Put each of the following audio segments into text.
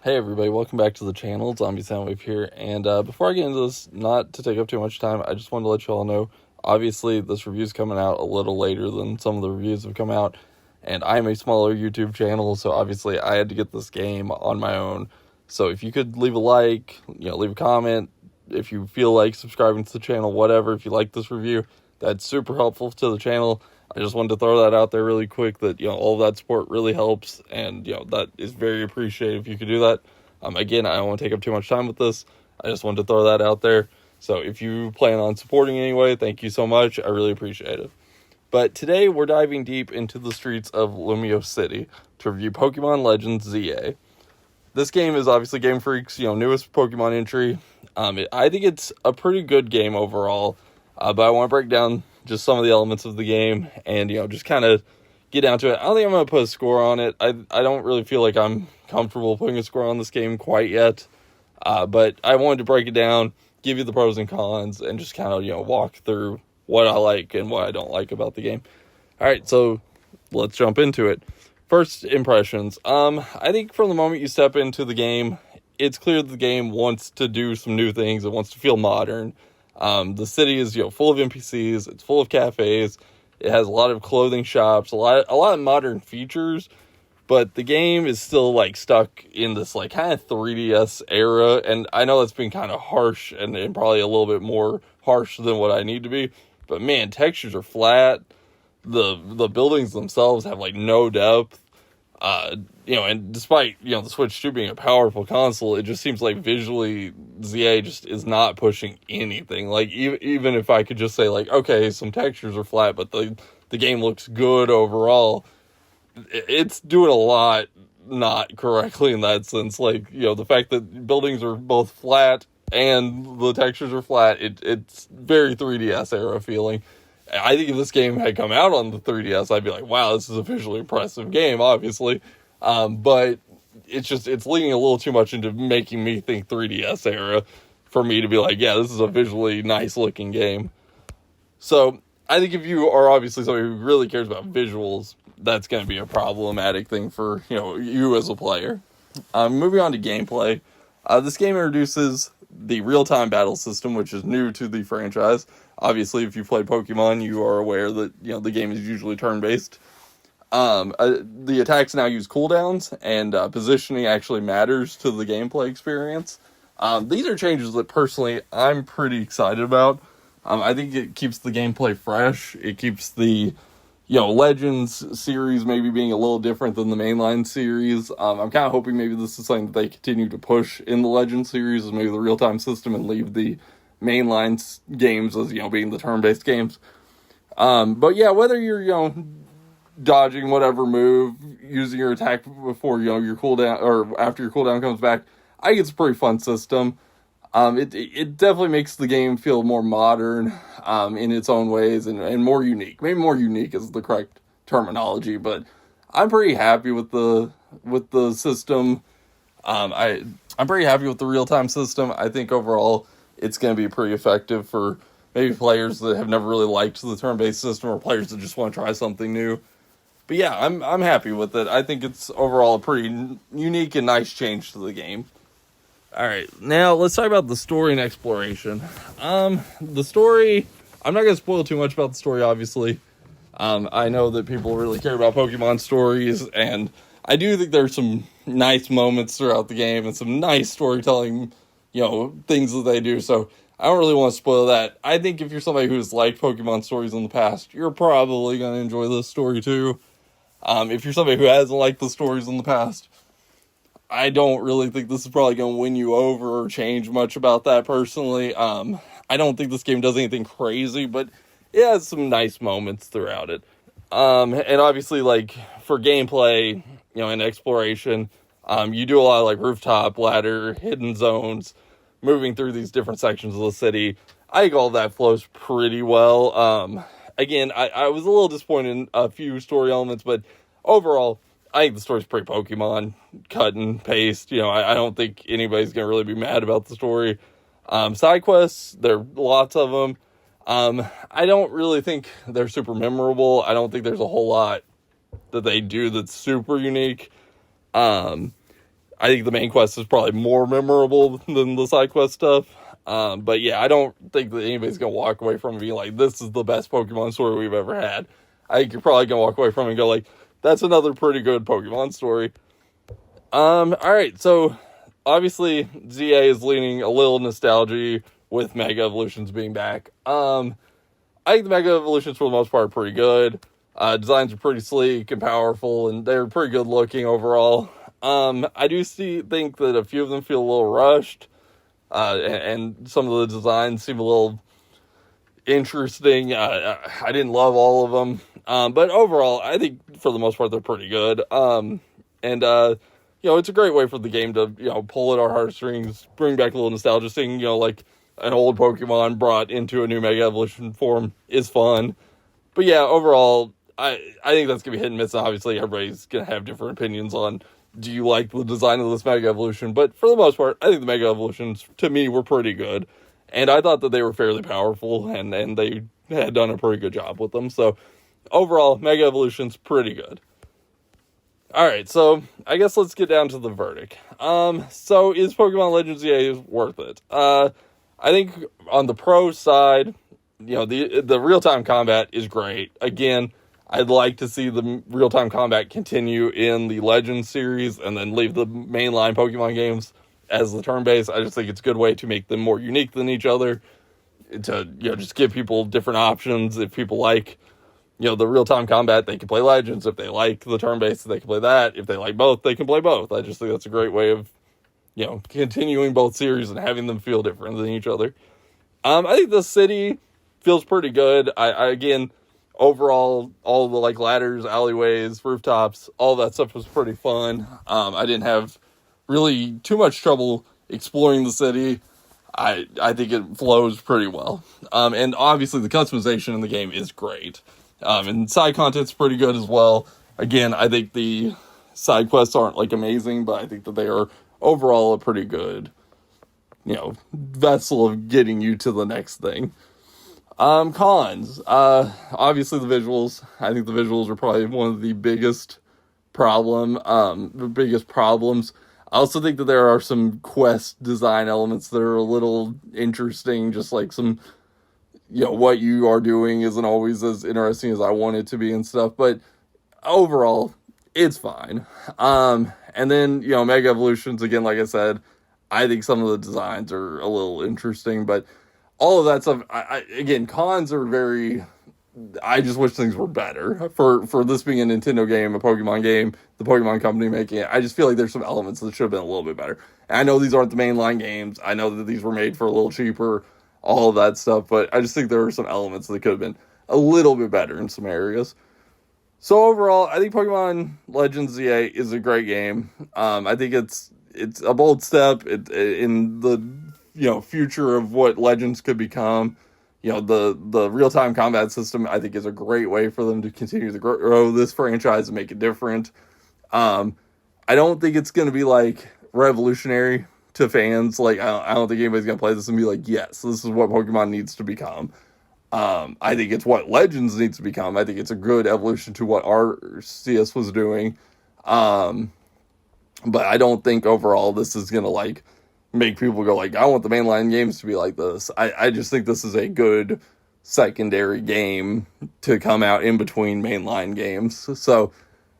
Hey everybody, welcome back to the channel. Zombie Soundwave here, and before I get into this, not to take up too much time, I just wanted to let you all know, obviously this review is coming out a little later than some of the reviews have come out, and I'm a smaller YouTube channel, so obviously I had to get this game on my own. So if you could leave a like, leave a comment, if you feel like subscribing to the channel, whatever, if you like this review, that's super helpful to the channel. I just wanted to throw that out there really quick that, all of that support really helps, and, that is very appreciated if you could do that. Again, I don't want to take up too much time with this. I just wanted to throw that out there. So if you plan on supporting anyway, thank you so much. I really appreciate it. But today we're diving deep into the streets of Lumio City to review Pokémon Legends Z-A. This game is obviously Game Freak's, newest Pokemon entry. I think it's a pretty good game overall, but I want to break down just some of the elements of the game and, just kind of get down to it. I don't think I'm going to put a score on it. I don't really feel like I'm comfortable putting a score on this game quite yet, but I wanted to break it down, give you the pros and cons, and just kind of, walk through what I like and what I don't like about the game. All right, so let's jump into it. First impressions. I think from the moment you step into the game, it's clear that the game wants to do some new things. It wants to feel modern. The city is, full of NPCs. It's full of cafes. It has a lot of clothing shops, a lot of modern features, but the game is still, stuck in this, kind of 3DS era, and I know that's been kind of harsh and probably a little bit more harsh than what I need to be, but man, textures are flat. The buildings themselves have, no depth. And despite, the Switch 2 being a powerful console, it just seems like visually Z-A just is not pushing anything. Even if I could just say, okay, some textures are flat, but the game looks good overall, it's doing a lot not correctly in that sense. The fact that buildings are both flat and the textures are flat, it's very 3DS era feeling. I think if this game had come out on the 3DS, I'd be like, wow, this is a visually impressive game, obviously. But it's leaning a little too much into making me think 3DS era for me to be like, yeah, this is a visually nice looking game. So I think if you are obviously somebody who really cares about visuals, that's going to be a problematic thing for, you as a player. Moving on to gameplay. This game introduces the real-time battle system, which is new to the franchise. Obviously, if you've played Pokemon, you are aware that, the game is usually turn-based. The attacks now use cooldowns, and positioning actually matters to the gameplay experience. These are changes that, personally, I'm pretty excited about. I think it keeps the gameplay fresh. It keeps the, Legends series maybe being a little different than the mainline series. I'm kind of hoping maybe this is something that they continue to push in the Legends series, is maybe the real-time system, and leave the mainline games as, being the turn-based games. But yeah, whether you're, dodging whatever move, using your attack before, your cooldown, or after your cooldown comes back, I think it's a pretty fun system. It definitely makes the game feel more modern, in its own ways, and more unique. Maybe more unique is the correct terminology, but I'm pretty happy with the system. I'm pretty happy with the real-time system. I think overall it's going to be pretty effective for maybe players that have never really liked the turn-based system, or players that just want to try something new. But yeah, I'm happy with it. I think it's overall a pretty unique and nice change to the game. Alright, now let's talk about the story and exploration. The story, I'm not going to spoil too much about the story, obviously. I know that people really care about Pokemon stories, and I do think there's some nice moments throughout the game, and some nice storytelling, things that they do, so I don't really want to spoil that. I think if you're somebody who's liked Pokemon stories in the past, you're probably going to enjoy this story too. If you're somebody who hasn't liked the stories in the past, I don't really think this is probably going to win you over or change much about that personally. I don't think this game does anything crazy, but it has some nice moments throughout it. And obviously, for gameplay, and exploration, you do a lot of, rooftop, ladder, hidden zones, moving through these different sections of the city. I think all that flows pretty well. Again, I was a little disappointed in a few story elements, but overall, I think the story's pretty Pokemon, cut and paste. I don't think anybody's going to really be mad about the story. Side quests, there are lots of them. I don't really think they're super memorable. I don't think there's a whole lot that they do that's super unique. I think the main quest is probably more memorable than the side quest stuff. But yeah, I don't think that anybody's going to walk away from it being like, this is the best Pokemon story we've ever had. I think you're probably going to walk away from it and go like, that's another pretty good Pokemon story. Alright, so obviously Z-A is leaning a little nostalgia with Mega Evolutions being back. I think the Mega Evolutions for the most part are pretty good. Designs are pretty sleek and powerful, and they're pretty good looking overall. I do think that a few of them feel a little rushed, and some of the designs seem a little interesting. I didn't love all of them, but overall, I think for the most part they're pretty good. It's a great way for the game to, pull at our heartstrings, bring back a little nostalgia, seeing, like an old Pokemon brought into a new Mega Evolution form is fun. But yeah, overall, I think that's going to be hit and miss. Obviously, everybody's going to have different opinions on, do you like the design of this Mega Evolution? But for the most part, I think the Mega Evolutions, to me, were pretty good. And I thought that they were fairly powerful, and they had done a pretty good job with them. So, overall, Mega Evolution's pretty good. Alright, so I guess let's get down to the verdict. So is Pokémon Legends Z-A worth it? I think on the pro side, the real-time combat is great. Again, I'd like to see the real-time combat continue in the Legends series and then leave the mainline Pokemon games as the turn-based. I just think it's a good way to make them more unique than each other, to, just give people different options. If people like the real-time combat, they can play Legends. If they like the turn-based, they can play that. If they like both, they can play both. I just think that's a great way of, continuing both series and having them feel different than each other. I think the city feels pretty good. Again, overall, all the, ladders, alleyways, rooftops, all that stuff was pretty fun. I didn't have really too much trouble exploring the city. I think it flows pretty well. And obviously, the customization in the game is great. And side content's pretty good as well. Again, I think the side quests aren't amazing, but I think that they are overall a pretty good, vessel of getting you to the next thing. Cons. Obviously the visuals. I think the visuals are probably one of the biggest problems. I also think that there are some quest design elements that are a little interesting, just some what you are doing isn't always as interesting as I want it to be and stuff, but overall, it's fine. And then, Mega Evolutions, again, like I said, I think some of the designs are a little interesting, but all of that stuff, again, cons are I just wish things were better. For this being a Nintendo game, a Pokemon game, the Pokemon company making it, I just feel like there's some elements that should have been a little bit better. And I know these aren't the mainline games. I know that these were made for a little cheaper, all of that stuff, but I just think there are some elements that could have been a little bit better in some areas. So overall, I think Pokemon Legends Z-A is a great game. I think it's a bold step in the future of what Legends could become. The real-time combat system, I think, is a great way for them to continue to grow this franchise and make it different. I don't think it's going to be revolutionary to fans. I don't think anybody's going to play this and be like, yes, this is what Pokemon needs to become. I think it's what Legends needs to become. I think it's a good evolution to what Arceus was doing. But I don't think overall this is going to make people go I want the mainline games to be like this. I just think this is a good secondary game to come out in between mainline games. So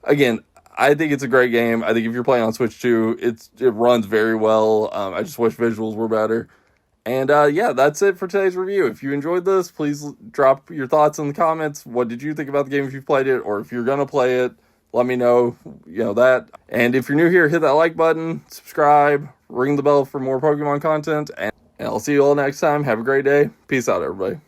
again, I think it's a great game. I think if you're playing on Switch 2, it runs very well. I just wish visuals were better. And that's it for today's review. If you enjoyed this, please drop your thoughts in the comments. What did you think about the game if you've played it, or if you're going to play it? Let me know, that. And if you're new here, hit that like button, subscribe, ring the bell for more Pokemon content, and I'll see you all next time. Have a great day. Peace out, everybody.